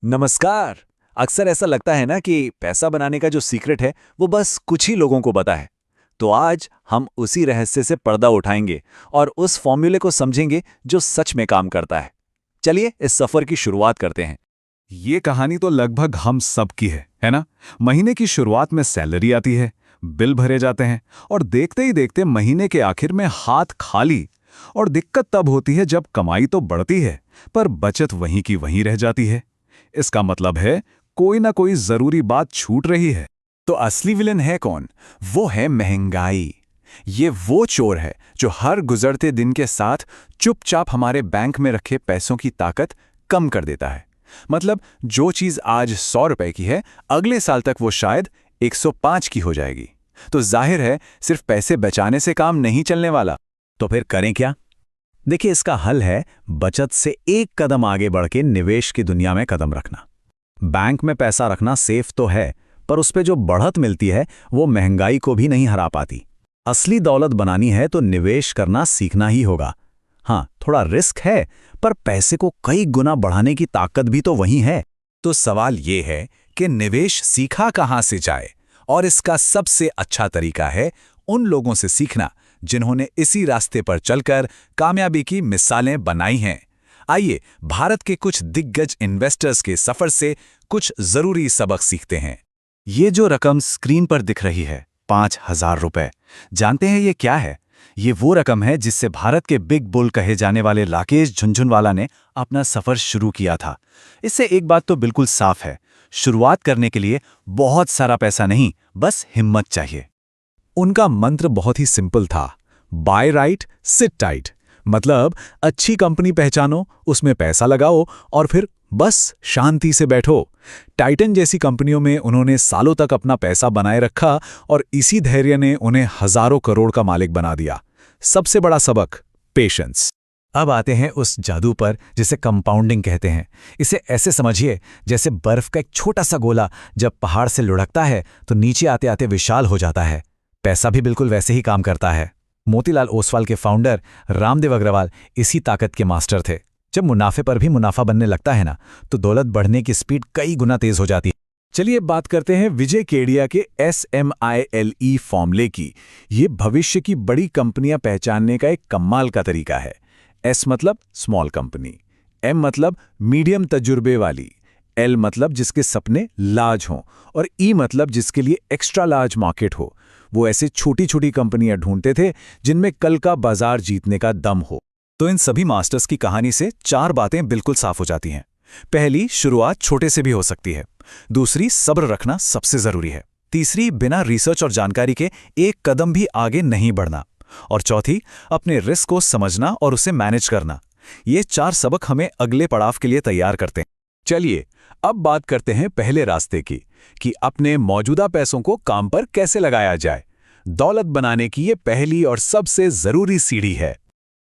नमस्कार। अक्सर ऐसा लगता है ना कि पैसा बनाने का जो सीक्रेट है वो बस कुछ ही लोगों को पता है। तो आज हम उसी रहस्य से पर्दा उठाएंगे और उस फॉर्मूले को समझेंगे जो सच में काम करता है। चलिए इस सफर की शुरुआत करते हैं। ये कहानी तो लगभग हम सब की है ना? महीने की शुरुआत में सैलरी आती है, बिल भरे जाते हैं और देखते ही देखते महीने के आखिर में हाथ खाली। और दिक्कत तब होती है जब कमाई तो बढ़ती है पर बचत वहीं की वहीं रह जाती है। इसका मतलब है कोई ना कोई जरूरी बात छूट रही है। तो असली विलन है कौन? वो है महंगाई। ये वो चोर है जो हर गुजरते दिन के साथ चुपचाप हमारे बैंक में रखे पैसों की ताकत कम कर देता है। मतलब जो चीज आज 100 रुपए की है, अगले साल तक वो शायद 105 की हो जाएगी। तो जाहिर है सिर्फ पैसे बचाने से काम नहीं चलने वाला। तो फिर करें क्या? देखिए, इसका हल है बचत से एक कदम आगे बढ़ के निवेश की दुनिया में कदम रखना। बैंक में पैसा रखना सेफ तो है, पर उस पे जो बढ़त मिलती है वो महंगाई को भी नहीं हरा पाती। असली दौलत बनानी है तो निवेश करना सीखना ही होगा। हाँ, थोड़ा रिस्क है, पर पैसे को कई गुना बढ़ाने की ताकत भी तो वही है। तो सवाल ये है कि निवेश सीखा कहाँ से जाए? और इसका सबसे अच्छा तरीका है उन लोगों से सीखना जिन्होंने इसी रास्ते पर चलकर कामयाबी की मिसालें बनाई हैं। आइए भारत के कुछ दिग्गज इन्वेस्टर्स के सफर से कुछ जरूरी सबक सीखते हैं। ये जो रकम स्क्रीन पर दिख रही है, 5,000 रुपए, जानते हैं ये क्या है? ये वो रकम है जिससे भारत के बिग बुल कहे जाने वाले राकेश झुनझुनवाला ने अपना सफर शुरू किया था। इससे एक बात तो बिल्कुल साफ है, शुरुआत करने के लिए बहुत सारा पैसा नहीं, बस हिम्मत चाहिए। उनका मंत्र बहुत ही सिंपल था, बाय राइट सिट टाइट। मतलब अच्छी कंपनी पहचानो, उसमें पैसा लगाओ और फिर बस शांति से बैठो। टाइटन जैसी कंपनियों में उन्होंने सालों तक अपना पैसा बनाए रखा और इसी धैर्य ने उन्हें हजारों करोड़ का मालिक बना दिया। सबसे बड़ा सबक, पेशेंस। अब आते हैं उस जादू पर जिसे कंपाउंडिंग कहते हैं। इसे ऐसे समझिए जैसे बर्फ का एक छोटा सा गोला जब पहाड़ से लुढ़कता है तो नीचे आते आते विशाल हो जाता है। पैसा भी बिल्कुल वैसे ही काम करता है। मोतीलाल ओसवाल के फाउंडर रामदेव अग्रवाल इसी ताकत के मास्टर थे। जब मुनाफे पर भी मुनाफा बनने लगता है ना, तो दौलत बढ़ने की स्पीड कई गुना तेज हो जाती है। चलिए बात करते हैं विजय केडिया के SMILE फॉर्मूले की। ये भविष्य की बड़ी कंपनियां पहचानने का एक कमाल का तरीका है। S मतलब स्मॉल कंपनी, M मतलब मीडियम तजुर्बे वाली, L मतलब जिसके सपने लार्ज हों और E मतलब जिसके लिए एक्स्ट्रा लार्ज मार्केट हो। वो ऐसे छोटी छोटी कंपनियां ढूंढते थे जिनमें कल का बाजार जीतने का दम हो। तो इन सभी मास्टर्स की कहानी से 4 बातें बिल्कुल साफ हो जाती हैं। पहली, शुरुआत छोटे से भी हो सकती है। दूसरी, सब्र रखना सबसे जरूरी है। तीसरी, बिना रिसर्च और जानकारी के एक कदम भी आगे नहीं बढ़ना। और चौथी, अपने रिस्क को समझना और उसे मैनेज करना। ये 4 सबक हमें अगले पड़ाव के लिए तैयार करते हैं। चलिए अब बात करते हैं पहले रास्ते की, कि अपने मौजूदा पैसों को काम पर कैसे लगाया जाए। दौलत बनाने की ये पहली और सबसे जरूरी सीढ़ी है।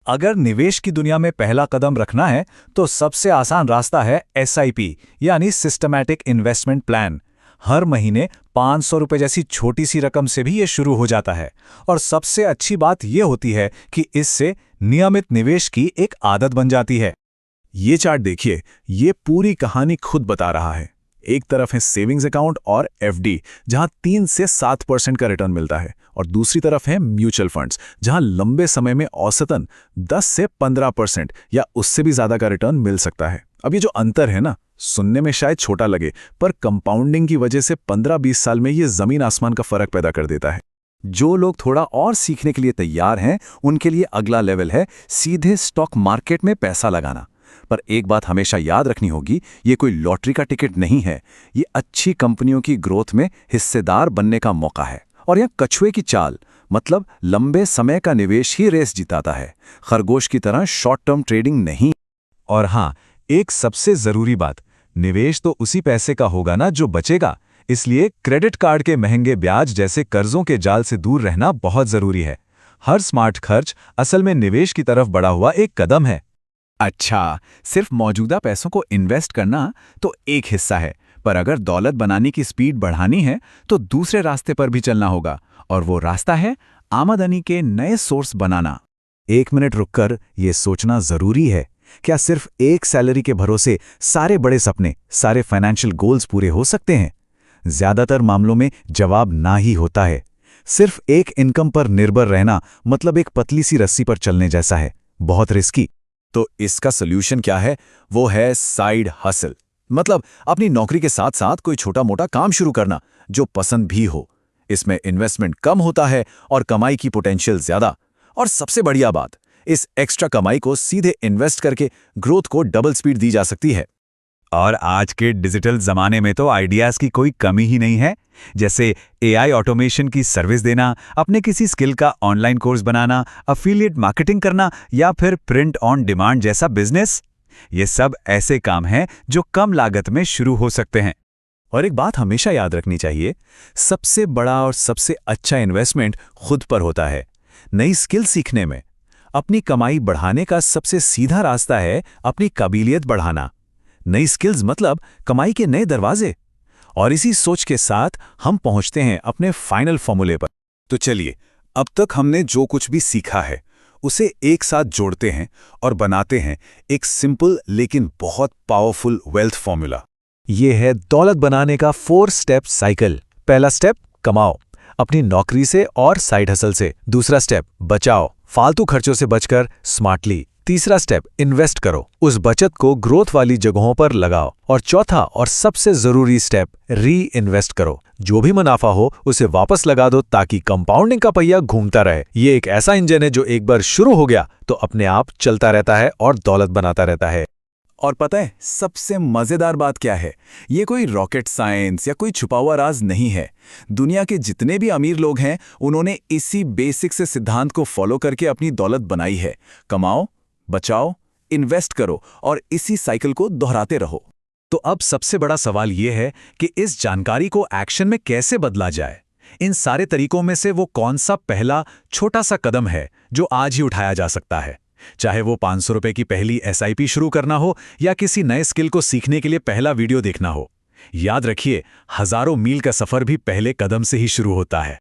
अगर निवेश की दुनिया में पहला कदम रखना है तो सबसे आसान रास्ता है SIP यानी सिस्टमैटिक इन्वेस्टमेंट प्लान। हर महीने 500 रुपए जैसी छोटी सी रकम से भी ये शुरू हो जाता है। और सबसे अच्छी बात ये होती है कि इससे नियमित निवेश की एक आदत बन जाती है। ये चार्ट देखिए, ये पूरी कहानी खुद बता रहा है। एक तरफ है सेविंग्स अकाउंट और FD, जहां 3 से 7% का रिटर्न मिलता है, और दूसरी तरफ है म्यूचुअल फंड्स, जहां लंबे समय में औसतन 10 से 15% या उससे भी ज्यादा का रिटर्न मिल सकता है। अब ये जो अंतर है ना, सुनने में शायद छोटा लगे, पर कंपाउंडिंग की वजह से 15-20 साल में ये जमीन आसमान का फर्क पैदा कर देता है। जो लोग थोड़ा और सीखने के लिए तैयार हैं, उनके लिए अगला लेवल है सीधे स्टॉक मार्केट में पैसा लगाना। पर एक बात हमेशा याद रखनी होगी, ये कोई लॉटरी का टिकट नहीं है। ये अच्छी कंपनियों की ग्रोथ में हिस्सेदार बनने का मौका है। और यह कछुए की चाल, मतलब लंबे समय का निवेश ही रेस जिताता है, खरगोश की तरह शॉर्ट टर्म ट्रेडिंग नहीं। और हाँ, एक सबसे जरूरी बात, निवेश तो उसी पैसे का होगा ना जो बचेगा। इसलिए क्रेडिट कार्ड के महंगे ब्याज जैसे कर्जों के जाल से दूर रहना बहुत जरूरी है। हर स्मार्ट खर्च असल में निवेश की तरफ बढ़ा हुआ एक कदम है। अच्छा, सिर्फ मौजूदा पैसों को इन्वेस्ट करना तो एक हिस्सा है, पर अगर दौलत बनाने की स्पीड बढ़ानी है तो दूसरे रास्ते पर भी चलना होगा, और वो रास्ता है आमदनी के नए सोर्स बनाना। 1 मिनट रुककर ये सोचना जरूरी है क्या सिर्फ एक सैलरी के भरोसे सारे बड़े सपने, सारे फाइनेंशियल गोल्स पूरे हो सकते हैं? ज्यादातर मामलों में जवाब ना ही होता है। सिर्फ एक इनकम पर निर्भर रहना मतलब एक पतली सी रस्सी पर चलने जैसा है, बहुत रिस्की। तो इसका सोल्यूशन क्या है? वो है साइड हसल। मतलब अपनी नौकरी के साथ साथ कोई छोटा मोटा काम शुरू करना जो पसंद भी हो। इसमें इन्वेस्टमेंट कम होता है और कमाई की पोटेंशियल ज्यादा। और सबसे बढ़िया बात, इस एक्स्ट्रा कमाई को सीधे इन्वेस्ट करके ग्रोथ को डबल स्पीड दी जा सकती है। और आज के डिजिटल जमाने में तो आइडियाज की कोई कमी ही नहीं है। जैसे एआई ऑटोमेशन की सर्विस देना, अपने किसी स्किल का ऑनलाइन कोर्स बनाना, अफिलिएट मार्केटिंग करना या फिर प्रिंट ऑन डिमांड जैसा बिजनेस। ये सब ऐसे काम हैं जो कम लागत में शुरू हो सकते हैं। और एक बात हमेशा याद रखनी चाहिए, सबसे बड़ा और सबसे अच्छा इन्वेस्टमेंट खुद पर होता है, नई स्किल सीखने में। अपनी कमाई बढ़ाने का सबसे सीधा रास्ता है अपनी काबिलियत बढ़ाना। नई स्किल्स मतलब कमाई के नए दरवाजे। और इसी सोच के साथ हम पहुंचते हैं अपने फाइनल फॉर्मूले पर। तो चलिए, अब तक हमने जो कुछ भी सीखा है उसे एक साथ जोड़ते हैं और बनाते हैं एक सिंपल लेकिन बहुत पावरफुल वेल्थ फॉर्मूला। ये है दौलत बनाने का 4 स्टेप साइकिल। पहला स्टेप, कमाओ अपनी नौकरी से और साइड हसल से। दूसरा स्टेप, बचाओ फालतू खर्चों से बचकर स्मार्टली। तीसरा स्टेप, इन्वेस्ट करो, उस बचत को ग्रोथ वाली जगहों पर लगाओ। और चौथा और सबसे जरूरी स्टेप, री इन्वेस्ट करो, जो भी मुनाफा हो उसे वापस लगा दो ताकि कंपाउंडिंग का पहिया घूमता रहे। ये एक ऐसा इंजन है जो एक बार शुरू हो गया तो अपने आप चलता रहता है और दौलत बनाता रहता है। और पता है सबसे मजेदार बात क्या है? ये कोई रॉकेट साइंस या कोई छुपा हुआ राज नहीं है। दुनिया के जितने भी अमीर लोग हैं उन्होंने इसी बेसिक से सिद्धांत को फॉलो करके अपनी दौलत बनाई है। कमाओ, बचाओ, इन्वेस्ट करो और इसी साइकिल को दोहराते रहो। तो अब सबसे बड़ा सवाल यह है कि इस जानकारी को एक्शन में कैसे बदला जाए। इन सारे तरीकों में से वो कौन सा पहला छोटा सा कदम है जो आज ही उठाया जा सकता है? चाहे वो 500 रुपए की पहली SIP शुरू करना हो या किसी नए स्किल को सीखने के लिए पहला वीडियो देखना हो। याद रखिए, हजारों मील का सफर भी पहले कदम से ही शुरू होता है।